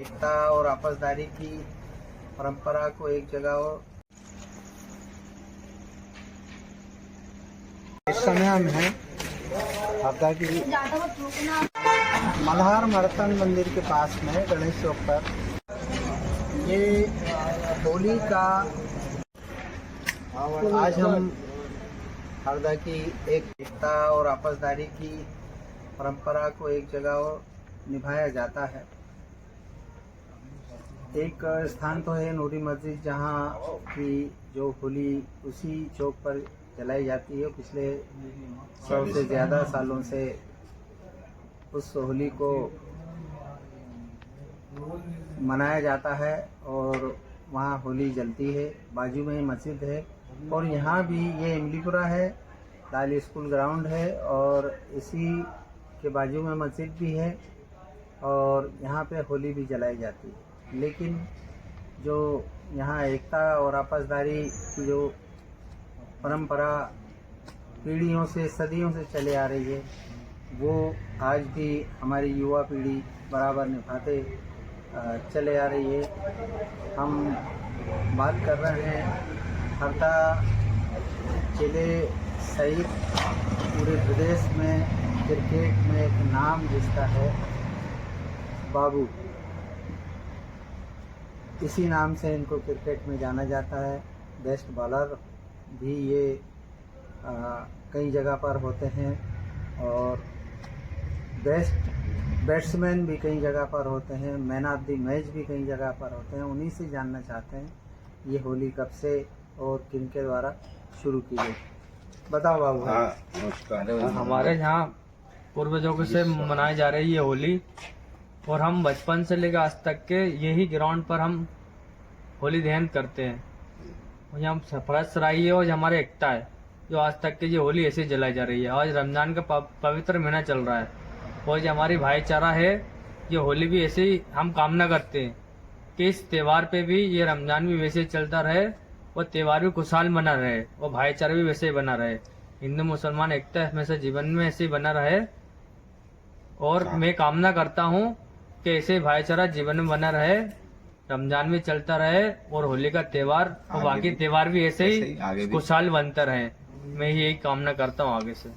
एकता और आपसदारी की परंपरा को एक जगह और इस समय हम हैं हरदा की मल्हार मर्तन मंदिर के पास में गणेश चौक पर। ये होली का आज हम हरदा की एक एकता और आपसदारी की परंपरा को एक जगह और निभाया जाता है। एक स्थान तो है नूरी मस्जिद, जहाँ की जो होली उसी चौक पर जलाई जाती है। पिछले 100 से ज़्यादा सालों से उस होली को मनाया जाता है और वहाँ होली जलती है। बाजू में ही मस्जिद है और यहाँ भी ये इमलीपुरा है, लाल स्कूल ग्राउंड है और इसी के बाजू में मस्जिद भी है और यहाँ पे होली भी जलाई जाती है। लेकिन जो यहाँ एकता और आपसदारी की जो परंपरा पीढ़ियों से सदियों से चले आ रही है, वो आज भी हमारी युवा पीढ़ी बराबर निभाते चले आ रही है। हम बात कर रहे हैं हरदा जिले सहित पूरे प्रदेश में क्रिकेट में एक नाम जिसका है बाबू, इसी नाम से इनको क्रिकेट में जाना जाता है। बेस्ट बॉलर भी ये कई जगह पर होते हैं और बेस्ट बैट्समैन भी कई जगह पर होते हैं, मैन ऑफ द मैच भी कई जगह पर होते हैं। उन्हीं से जानना चाहते हैं ये होली कब से और किन के द्वारा शुरू की गई, बताओ बाबू। हाँ, नमस्कार। हमारे यहाँ पूर्वजों से मनाई जा रही है होली और हम बचपन से लेकर आज तक के यही ग्राउंड पर हम होली दहन करते हैं। और यहाँ सरफराज सराई है और हमारे एकता है जो आज तक की ये होली ऐसे जलाई जा रही है। आज रमजान का पवित्र महीना चल रहा है और ये हमारी भाईचारा है। ये होली भी ऐसे ही हम कामना करते हैं कि इस त्यौहार पे भी ये रमजान भी वैसे ही चलता रहे और त्यौहार भी खुशहाल बना रहे और भाईचारा भी वैसे ही बना रहे। हिंदू मुसलमान एकता हमेशा जीवन में ऐसे ही बना रहे और मैं कामना करता हूँ कि ऐसे भाईचारा जीवन में बना रहे, रमजान भी चलता रहे और होली का त्यौहार और बाकी त्यौहार भी ऐसे ही खुशहाल बनता रहे। मैं यही कामना करता हूँ आगे से।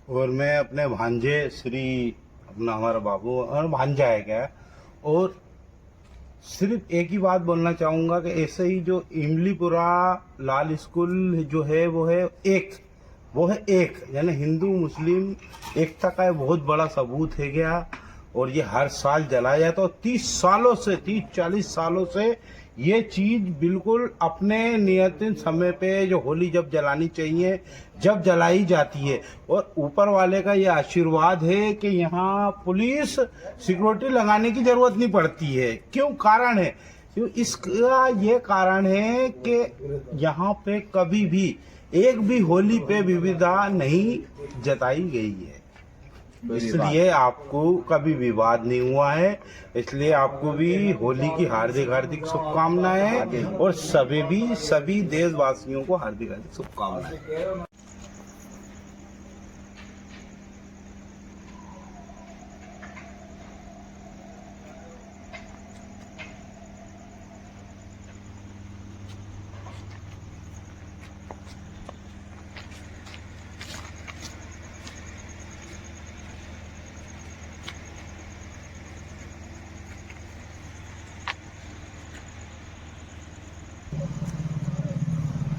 और मैं अपने भांजे श्री अपना हमारा बाबू और भांजा है क्या, और सिर्फ एक ही बात बोलना चाहूंगा कि ऐसे ही जो इमलीपुरा लाल स्कूल जो है वो है एक यानी हिंदू मुस्लिम एकता का बहुत बड़ा सबूत है क्या। और ये हर साल जलाया जाता है और 30-40 सालों से ये चीज बिल्कुल अपने नियत समय पे जो होली जब जलानी चाहिए जब जलाई जाती है। और ऊपर वाले का ये आशीर्वाद है कि यहाँ पुलिस सिक्योरिटी लगाने की जरूरत नहीं पड़ती है। क्यों कारण है, क्यों इसका ये कारण है कि यहाँ पे कभी भी एक भी होली पे विविधता नहीं जताई गई है, इसलिए आपको कभी विवाद नहीं हुआ है। इसलिए आपको भी होली की हार्दिक हार्दिक शुभकामनाएं और सभी देशवासियों को हार्दिक हार्दिक शुभकामनाएं।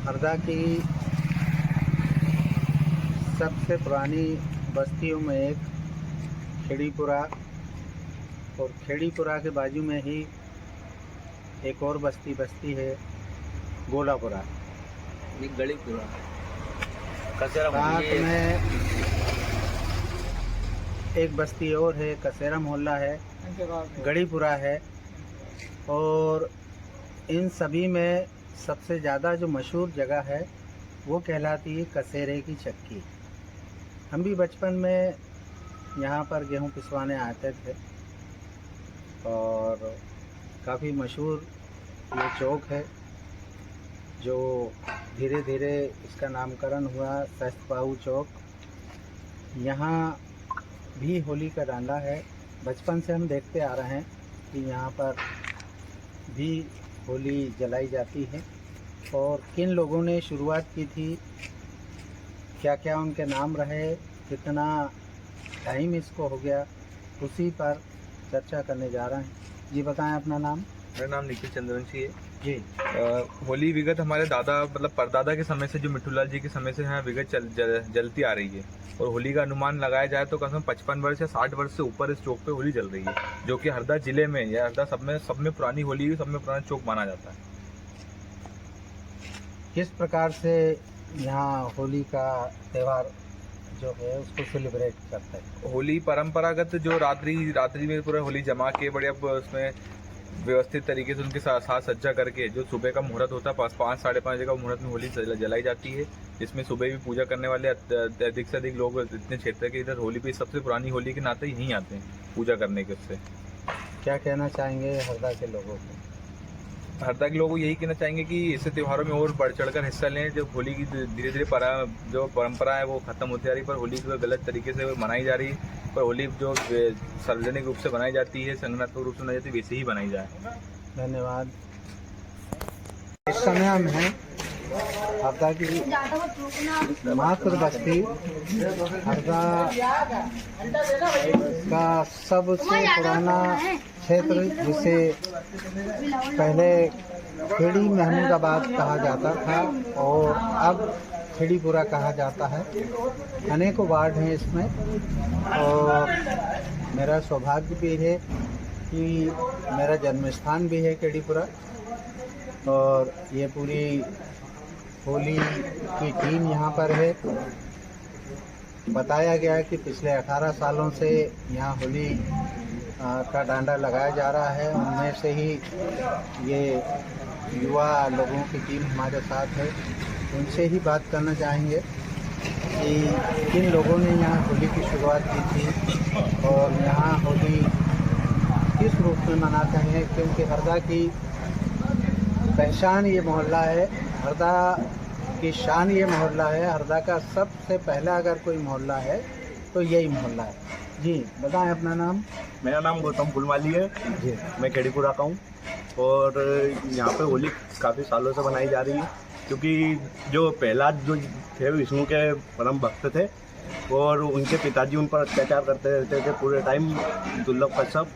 हरदा की सबसे पुरानी बस्तियों में एक खेड़ीपुरा और खेड़ीपुरा के बाजू में ही एक और बस्ती है गोलापुरा। गलीपुरा साथ में एक बस्ती और है, कसेरा मोहल्ला है, गढ़ीपुरा है। और इन सभी में सबसे ज़्यादा जो मशहूर जगह है वो कहलाती है कसेरे की चक्की। हम भी बचपन में यहाँ पर गेहूँ पिसवाने आते थे और काफ़ी मशहूर ये चौक है जो धीरे धीरे इसका नामकरण हुआ सस्तबाहु चौक। यहाँ भी होली का डांडा है, बचपन से हम देखते आ रहे हैं कि यहाँ पर भी होली जलाई जाती है और किन लोगों ने शुरुआत की थी, क्या क्या उनके नाम रहे, कितना टाइम इसको हो गया, उसी पर चर्चा करने जा रहे हैं। जी बताएं अपना नाम। मेरा नाम निखिल चंद्रवंशी है। जी। होली विगत हमारे दादा मतलब परदादा के समय से, जो मिट्ठूलाल जी के समय से यहाँ विगत जलती आ रही है। और होली का अनुमान लगाया जाए तो कम से कम 55 वर्ष या 60 वर्ष से ऊपर इस चौक पे होली चल रही है, जो कि हरदा जिले में या हरदा सब में पुरानी होली, सब में पुराना चौक माना जाता है। किस प्रकार से यहाँ होली का त्यौहार जो है उसको सेलिब्रेट करते हैं? होली परंपरागत जो रात्रि में पूरा होली जमा के बढ़िया उसमें व्यवस्थित तरीके से उनके साथ सज्जा करके, जो सुबह का मुहूर्त होता है 5 साढ़े 5 बजे का मुहूर्त में होली जलाई जाती है, जिसमें सुबह भी पूजा करने वाले अधिक से अधिक लोग इतने क्षेत्र के इधर होली पे सबसे पुरानी होली के नाते यहीं आते हैं पूजा करने के। उससे क्या कहना चाहेंगे हरदा के लोगों को? हरदा के लोगों को यही कहना चाहेंगे कि ऐसे त्योहारों में और बढ़ चढ़कर हिस्सा लें। जो होली की धीरे धीरे जो परंपरा है वो खत्म होती जा रही, पर होली को गलत तरीके से मनाई जा रही। पर होली जो सार्वजनिक रूप से बनाई जाती है, संगठनात्मक रूप से बनाई जाती है, वैसे ही बनाई जाए। धन्यवाद। इस समय हम हैं हरदा की मातृ बस्ती, हरदा का सबसे पुराना क्षेत्र, जिसे पहले खेड़ी महमूदाबाद कहा जाता था और अब खेड़ीपुरा कहा जाता है। अनेकों वार्ड हैं इसमें और मेरा सौभाग्य भी है कि मेरा जन्म स्थान भी है खेड़ीपुरा। और ये पूरी होली की टीम यहाँ पर है। बताया गया है कि पिछले 18 सालों से यहाँ होली का डांडा लगाया जा रहा है। उनमें से ही ये युवा लोगों की टीम हमारे साथ है। उनसे ही बात करना चाहेंगे कि किन लोगों ने यहाँ होली की शुरुआत की थी और यहाँ होली किस रूप में मनाते हैं, क्योंकि हरदा की पहचान ये मोहल्ला है, हरदा की शान ये मोहल्ला है। हरदा का सबसे पहला अगर कोई मोहल्ला है तो यही मोहल्ला है। जी बताएं अपना नाम। मेरा नाम गौतम फुलमाली है जी। मैं खेड़ीपुरा का हूँ और यहाँ पे होली काफ़ी सालों से बनाई जा रही है, क्योंकि जो पहला जो थे विष्णु के परम भक्त थे और उनके पिताजी उन पर अत्याचार करते रहते थे पूरे टाइम, दुर्लभ कश्यप,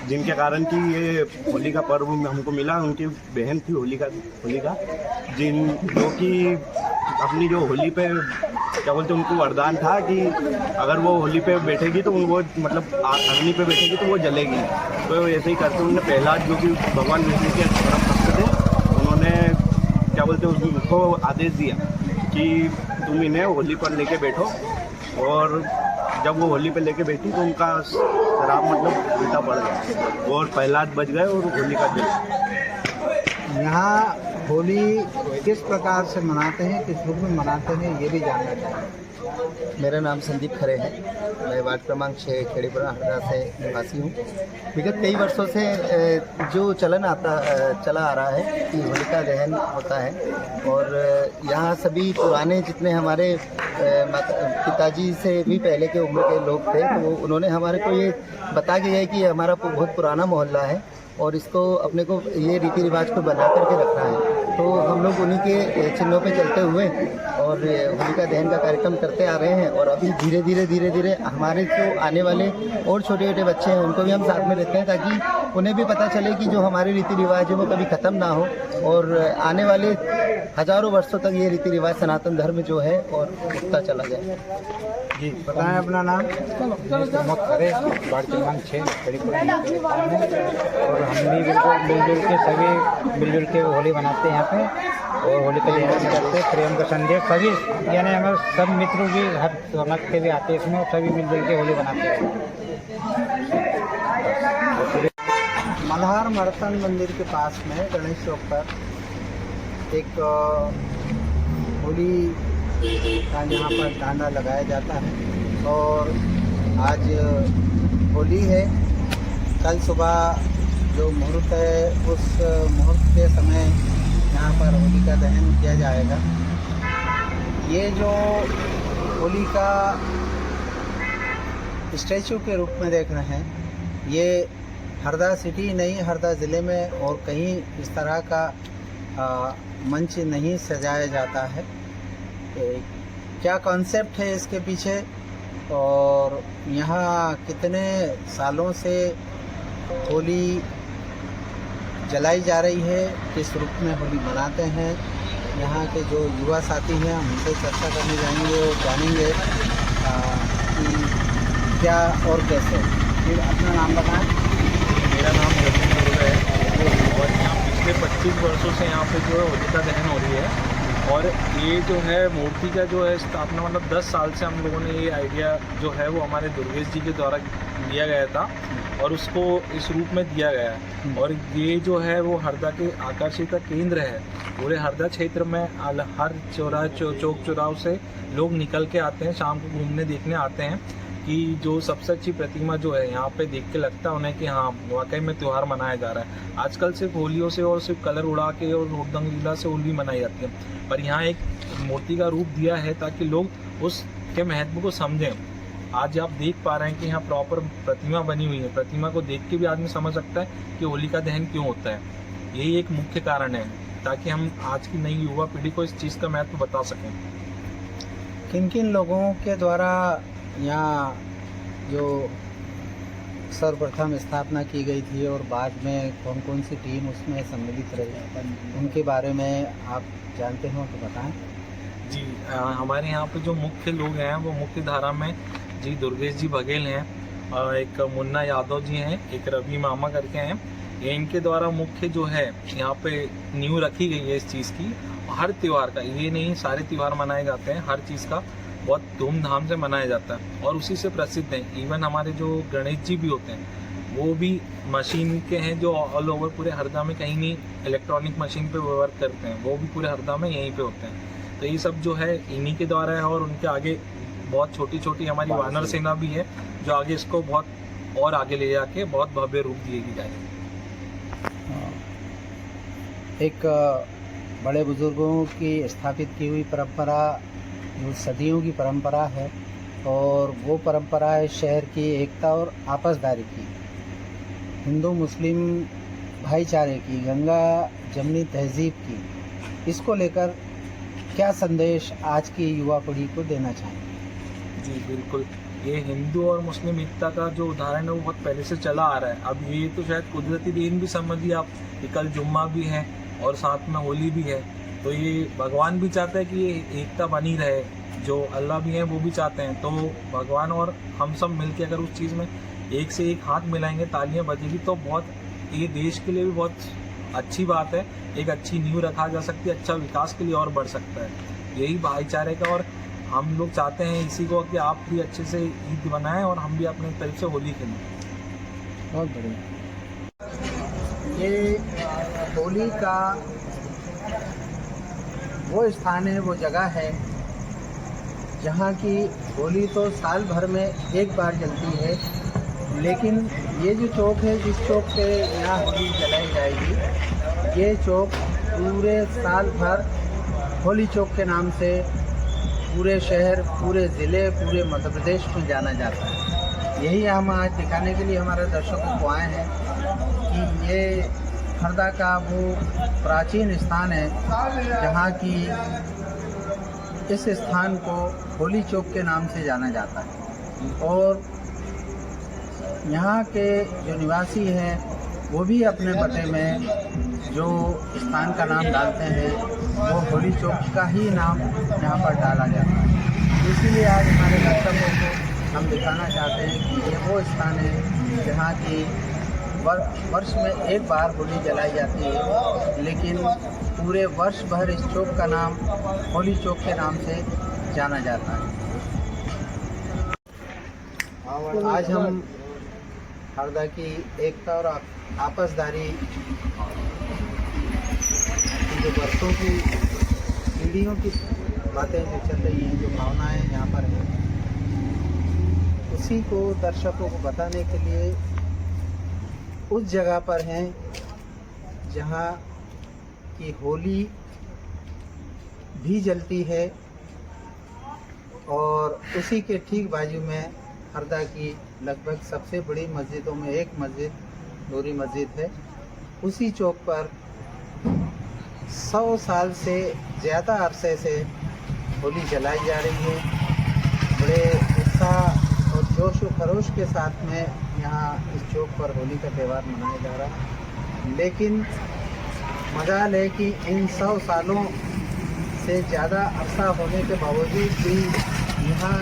जिनके कारण कि ये होली का पर्व हमको मिला। उनकी बहन थी होलिका जो कि अपनी जो होली पे क्या बोलते उनको वरदान था कि अगर वो होली पे बैठेगी तो वो मतलब अग्नि पे बैठेगी तो वो जलेगी। तो ऐसे ही करते उन्होंने पहला जो कि भगवान विष्णु के परम भक्त थे, उन्होंने क्या बोलते उनको आदेश दिया कि तुम इन्हें होली पर लेके बैठो। और जब वो होली पे लेके बैठी तो उनका शराब मतलब उल्टा पड़ गया और प्रहलाद बच गए और होली का दिन। यहाँ होली किस प्रकार से मनाते हैं, किस रूप में मनाते हैं, ये भी जानना चाहिए। मेरा नाम संदीप खरे है। मैं वार्ड क्रमांक 6 खेड़ीपुरा हरदा से निवासी हूँ। विगत कई वर्षों से जो चला आ रहा है कि होलिका दहन होता है और यहाँ सभी पुराने जितने हमारे पिताजी से भी पहले के उम्र के लोग थे, तो उन्होंने हमारे को ये बता के गए कि हमारा बहुत पुराना मोहल्ला है और इसको अपने को ये रीति रिवाज को बना करके रखना है। तो हम लोग उन्हीं के चिन्हों पे चलते हुए और होलिका दहन का कार्यक्रम करते आ रहे हैं। और अभी धीरे धीरे हमारे जो आने वाले और छोटे छोटे बच्चे हैं उनको भी हम साथ में लेते हैं, ताकि उन्हें भी पता चले कि जो हमारे रीति रिवाज है वो कभी ख़त्म ना हो और आने वाले हजारों वर्षों तक ये रीति रिवाज सनातन धर्म जो है और उठता चला जाए। जी बताएं अपना नाम। प्रमोद खरे, वार्ड क्रमांक 6 खेड़ीपुरा और हम भी बिल्कुल मिलजुल के सभी मिलजुल के होली मनाते हैं यहाँ पे और होली का दहन करते हैं। प्रेम का संदेश सभी यानी हमारे सब मित्र भी हर समाज के भी आते हैं इसमें, सभी मिलजुल के होली मनाते हैं। मल्हार मर्तन मंदिर के पास में गणेश चौक पर एक होली का यहाँ पर डांडा लगाया जाता है और आज होली है। कल सुबह जो मुहूर्त है उस मुहूर्त के समय यहाँ पर होली का दहन किया जाएगा। ये जो होली का स्टैचू के रूप में देख रहे हैं, ये हरदा सिटी नहीं, हरदा ज़िले में और कहीं इस तरह का मंच नहीं सजाया जाता है। क्या कॉन्सेप्ट है इसके पीछे और यहाँ कितने सालों से होली जलाई जा रही है, किस रूप में होली मनाते हैं, यहाँ के जो युवा साथी हैं उनसे चर्चा करने जाएंगे और जानेंगे कि क्या और कैसे। फिर अपना नाम बताएं। मेरा नाम रविंद्र है और यहाँ पिछले 25 वर्षों से यहाँ पे जो है होलिका दहन हो रही है। और ये जो है मूर्ति का जो है स्थापना मतलब 10 साल से हम लोगों ने ये आइडिया जो है वो हमारे दुर्गेश जी के द्वारा दिया गया था और उसको इस रूप में दिया गया है। और ये जो है वो हरदा के आकर्षण का केंद्र है। पूरे हरदा क्षेत्र में हर चौराहे चौक चौराहों से लोग निकल के आते हैं, शाम को घूमने देखने आते हैं कि जो सबसे अच्छी प्रतिमा जो है यहाँ पे देख के लगता है उन्हें कि हाँ वाकई में त्यौहार मनाया जा रहा है। आजकल सिर्फ होलियों से और सिर्फ कलर उड़ा के और हुड़दंग लीला से होली मनाई जाती है, पर यहाँ एक मूर्ति का रूप दिया है ताकि लोग उसके महत्व को समझें। आज आप देख पा रहे हैं कि यहाँ प्रॉपर प्रतिमा बनी हुई है। प्रतिमा को देख के भी आदमी समझ सकता है कि होलिका दहन क्यों होता है। यही एक मुख्य कारण है ताकि हम आज की नई युवा पीढ़ी को इस चीज़ का महत्व बता सकें। किन किन लोगों के द्वारा यहाँ जो सर्वप्रथम स्थापना की गई थी और बाद में कौन कौन सी टीम उसमें सम्मिलित रही, उनके बारे में आप जानते हो तो बताएं। जी हमारे यहाँ पे जो मुख्य लोग हैं वो मुख्य धारा में जी दुर्गेश जी बघेल हैं और एक मुन्ना यादव जी हैं, एक रवि मामा करके हैं। ये इनके द्वारा मुख्य जो है यहाँ पे नींव रखी गई है इस चीज़ की। हर त्यौहार का, ये नहीं सारे त्यौहार मनाए जाते हैं, हर चीज़ का बहुत धूमधाम से मनाया जाता है और उसी से प्रसिद्ध है। इवन हमारे जो गणेश जी भी होते हैं वो भी मशीन के हैं जो ऑल ओवर पूरे हरदा में, कहीं नहीं इलेक्ट्रॉनिक मशीन पे वर्क करते हैं, वो भी पूरे हरदा में यहीं पे होते हैं। तो ये सब जो है इन्हीं के द्वारा है और उनके आगे बहुत छोटी छोटी हमारी वानर सेना भी है जो आगे इसको बहुत और आगे ले जाके बहुत भव्य रूप दिएगी जाएगी। एक बड़े बुजुर्गों की स्थापित की हुई परंपरा जो सदियों की परंपरा है और वो परंपरा है शहर की एकता और आपसदारी की, हिंदू मुस्लिम भाईचारे की, गंगा जमनी तहजीब की। इसको लेकर क्या संदेश आज की युवा पीढ़ी को देना चाहेंगे? जी बिल्कुल, ये हिंदू और मुस्लिम एकता का जो उदाहरण है वो बहुत पहले से चला आ रहा है। अब ये तो शायद कुदरती देन भी समझिए आप कि कल जुम्मा भी है और साथ में होली भी है, तो ये भगवान भी चाहता है कि ये एकता बनी रहे, जो अल्लाह भी हैं वो भी चाहते हैं। तो भगवान और हम सब मिलके अगर उस चीज़ में एक से एक हाथ मिलाएंगे, तालियां बजेगी, तो बहुत ये देश के लिए भी बहुत अच्छी बात है। एक अच्छी नींव रखा जा सकती है, अच्छा विकास के लिए और बढ़ सकता है। यही भाईचारे का, और हम लोग चाहते हैं इसी को कि आप भी अच्छे से ईद बनाएं और हम भी अपने तरफ से होली खेलें। बहुत बढ़िया। ये होली का वो स्थान है, वो जगह है जहाँ की होली तो साल भर में एक बार जलती है, लेकिन ये जो चौक है जिस चौक पे यहाँ होली जलाई जाएगी, ये चौक पूरे साल भर होली चौक के नाम से पूरे शहर, पूरे ज़िले, पूरे मध्य प्रदेश में जाना जाता है। यही हम आज दिखाने के लिए हमारे दर्शकों को आए हैं कि ये हरदा का वो प्राचीन स्थान है जहाँ की इस स्थान को होली चौक के नाम से जाना जाता है। और यहाँ के जो निवासी हैं वो भी अपने पते में जो स्थान का नाम डालते हैं वो होली चौक का ही नाम यहाँ पर डाला जाता है। इसीलिए आज हमारे दर्शकों को हम दिखाना चाहते हैं कि ये वो स्थान है जहाँ की वर्ष में एक बार होली जलाई जाती है, लेकिन पूरे वर्ष भर इस चौक का नाम होली चौक के नाम से जाना जाता है। आज हम हरदा की एकता और आपसदारी जो वर्षों की पीढ़ियों की बातें जो चल रही हैं, जो भावनाएं यहाँ पर हैं, उसी को दर्शकों को बताने के लिए उस जगह पर हैं जहाँ की होली भी जलती है और उसी के ठीक बाजू में हरदा की लगभग सबसे बड़ी मस्जिदों में एक मस्जिद नूरी मस्जिद है, उसी चौक पर 100 साल से ज़्यादा अरसे से होली जलाई जा रही है। बड़े उत्साह और जोश व खरोश के साथ में यहाँ इस चौक पर होली का त्यौहार मनाया जा रहा है। लेकिन मजाल है कि इन 100 सालों से ज़्यादा अरसा होने के बावजूद भी यहाँ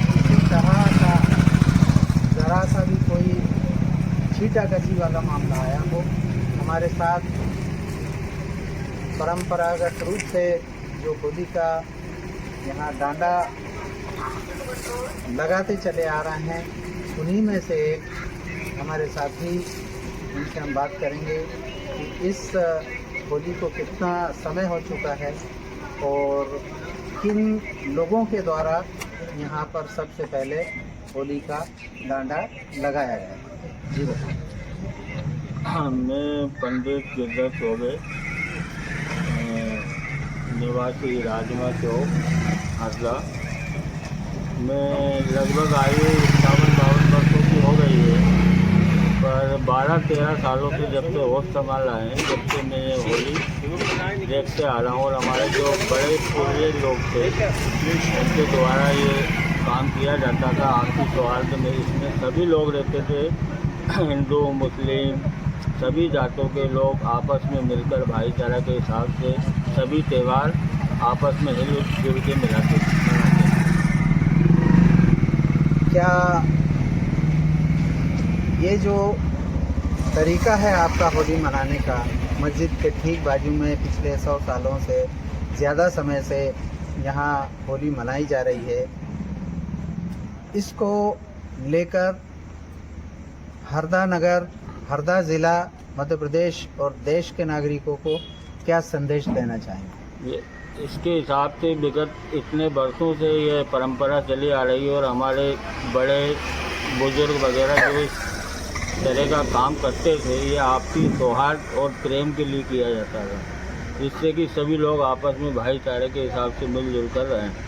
किसी तरह का ज़रा सा भी कोई छीटाकशी वाला मामला आया हो। हमारे साथ परंपरागत रूप से जो होली का यहाँ डांडा लगाते चले आ रहे हैं, उन्हीं में से एक हमारे साथी, उनसे हम बात करेंगे कि इस होली को कितना समय हो चुका है और किन लोगों के द्वारा यहाँ पर सबसे पहले होली का डांडा लगाया गया। जी बताएं। मैं पंडित गिरधर चौबे, निवासी राजमा चौक, हरदा। मैं लगभग आयु 51-52 वर्षों की हो गई है, पर 12-13 सालों से जब से होश संभाल रहे हैं, जब से मैं ये होली देखते आ रहा हूँ। और हमारे जो बड़े पूर्वज लोग थे, उनके द्वारा ये काम किया जाता था। आपसी सौहार्द में इसमें सभी लोग रहते थे, हिंदू मुस्लिम सभी जातों के लोग आपस में मिलकर भाईचारा के हिसाब से सभी त्यौहार आपस में हिल-जुल के मनाते हैं। क्या ये जो तरीका है आपका होली मनाने का, मस्जिद के ठीक बाजू में पिछले 100 सालों से ज़्यादा समय से यहाँ होली मनाई जा रही है, इसको लेकर हरदा नगर, हरदा ज़िला, मध्य प्रदेश और देश के नागरिकों को क्या संदेश देना चाहेंगे? इसके हिसाब से विगत इतने वर्षों से ये परंपरा चली आ रही है और हमारे बड़े बुजुर्ग वगैरह जो इस तरह का काम करते थे, ये आपसी सौहार्द और प्रेम के लिए किया जाता था, जिससे कि सभी लोग आपस में भाईचारे के हिसाब से मिलजुल कर रहे हैं।